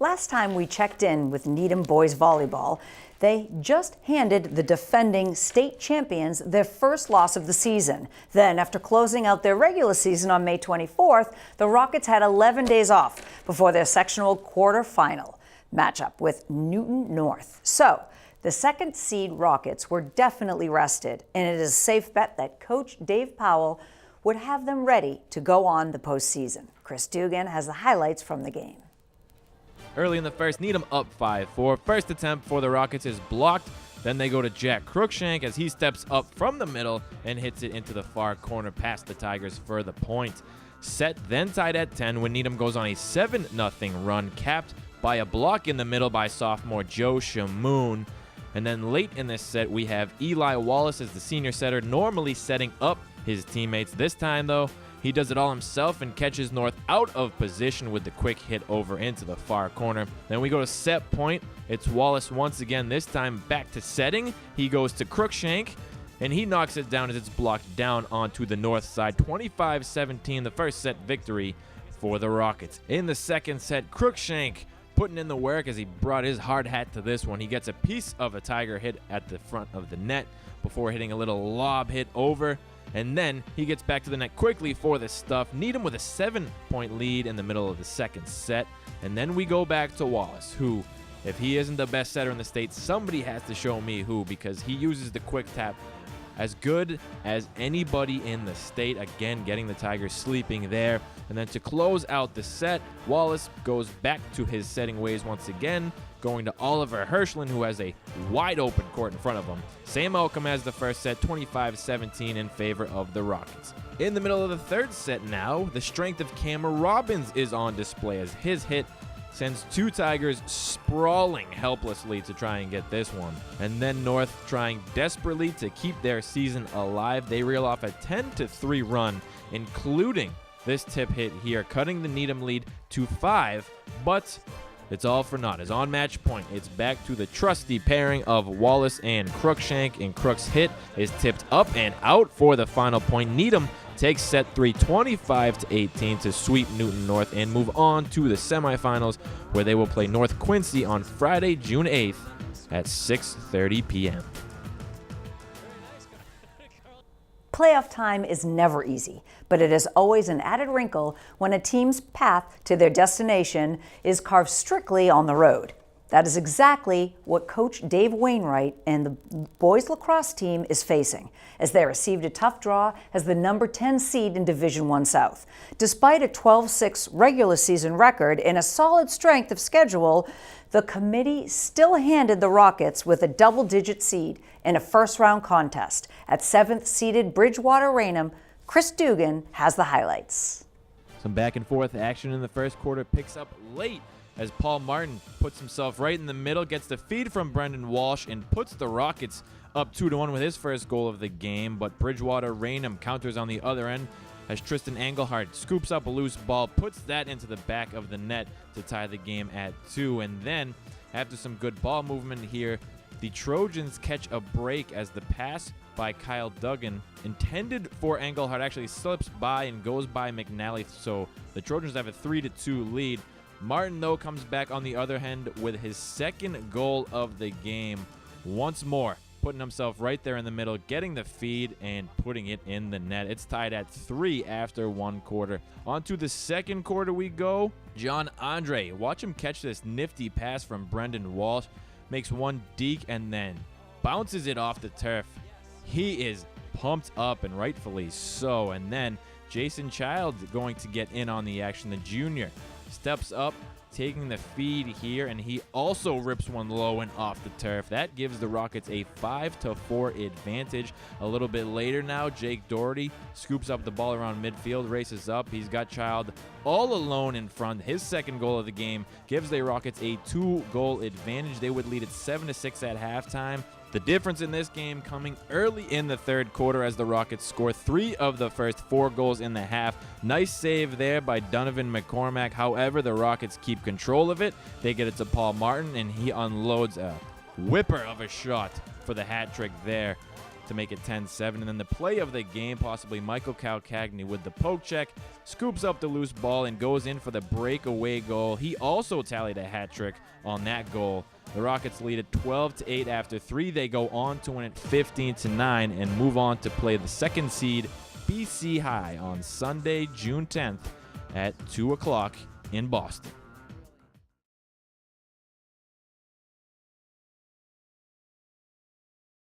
Last time we checked in with Needham boys volleyball, they just handed the defending state champions their first loss of the season. Then, after closing out their regular season on May 24th, the Rockets had 11 days off before their sectional quarterfinal matchup with Newton North. So, the second seed Rockets were definitely rested, and it is a safe bet that Coach Dave Powell would have them ready to go on the postseason. Chris Dugan has the highlights from the game. Early in the first, Needham up 5-4. First attempt for the Rockets is blocked. Then they go to Jack Cruikshank as he steps up from the middle and hits it into the far corner past the Tigers for the point. Set then tied at 10 when Needham goes on a 7-0 run, capped by a block in the middle by sophomore Joe Shamoon. And then late in this set, we have Eli Wallace as the senior setter, normally setting up his teammates. This time, though, he does it all himself and catches North out of position with the quick hit over into the far corner. Then we go to set point. It's Wallace once again, this time back to setting. He goes to Cruikshank, and he knocks it down as it's blocked down onto the North side. 25-17, the first set victory for the Rockets. In the second set, Cruikshank putting in the work as he brought his hard hat to this one. He gets a piece of a Tiger hit at the front of the net before hitting a little lob hit over. And then he gets back to the net quickly for the stuff. Needham with a 7-point lead in the middle of the second set. And then we go back to Wallace, who, if he isn't the best setter in the state, somebody has to show me who, because he uses the quick tap as good as anybody in the state. Again, getting the Tigers sleeping there. And then to close out the set, Wallace goes back to his setting ways once again, going to Oliver Hirschland, who has a wide open court in front of him. Same outcome as the first set, 25-17 in favor of the Rockets. In the middle of the third set now, the strength of Cameron Robbins is on display as his hit sends two Tigers sprawling helplessly to try and get this one. And then North trying desperately to keep their season alive. They reel off a 10-3 run, including this tip hit here, cutting the Needham lead to 5, but it's all for naught. As on match point, it's back to the trusty pairing of Wallace and Cruikshank, and Crook's hit is tipped up and out for the final point. Needham takes set 3, 25-18 to sweep Newton North and move on to the semifinals, where they will play North Quincy on Friday, June 8th at 6:30 p.m. Playoff time is never easy, but it is always an added wrinkle when a team's path to their destination is carved strictly on the road. That is exactly what Coach Dave Wainwright and the boys lacrosse team is facing, as they received a tough draw as the number 10 seed in Division I South. Despite a 12-6 regular season record and a solid strength of schedule, the committee still handed the Rockets with a double-digit seed in a first-round contest. At 7th-seeded Bridgewater-Raynham, Chris Dugan has the highlights. Some back-and-forth action in the first quarter picks up late as Paul Martin puts himself right in the middle, gets the feed from Brendan Walsh, and puts the Rockets up 2-1 with his first goal of the game. But Bridgewater-Raynham counters on the other end as Tristan Engelhardt scoops up a loose ball, puts that into the back of the net to tie the game at 2. And then, after some good ball movement here, the Trojans catch a break as the pass by Kyle Duggan, intended for Engelhardt, actually slips by and goes by McNally. So the Trojans have a 3-2 lead. Martin, though, comes back on the other hand with his second goal of the game. Once more, putting himself right there in the middle, getting the feed and putting it in the net. It's tied at 3 after one quarter. On to the second quarter we go. John Andre, watch him catch this nifty pass from Brendan Walsh. Makes one deke and then bounces it off the turf. He is pumped up, and rightfully so. And then Jason Child going to get in on the action. The junior steps up, taking the feed here, and he also rips one low and off the turf. That gives the Rockets a 5-4 advantage. A little bit later now, Jake Doherty scoops up the ball around midfield, races up. He's got Child all alone in front. His second goal of the game gives the Rockets a 2-goal advantage. They would lead at 7-6 at halftime. The difference in this game coming early in the third quarter as the Rockets score 3 of the first 4 goals in the half. Nice save there by Donovan McCormack. However, the Rockets keep control of it. They get it to Paul Martin, and he unloads a whipper of a shot for the hat trick there. to make it 10-7. And then the play of the game, possibly Michael Calcagni with the poke check, scoops up the loose ball and goes in for the breakaway goal. He also tallied a hat trick on that goal. The Rockets lead it 12-8 after 3. They go on to win it 15-9 and move on to play the second seed BC High on Sunday, June 10th at 2 o'clock in Boston.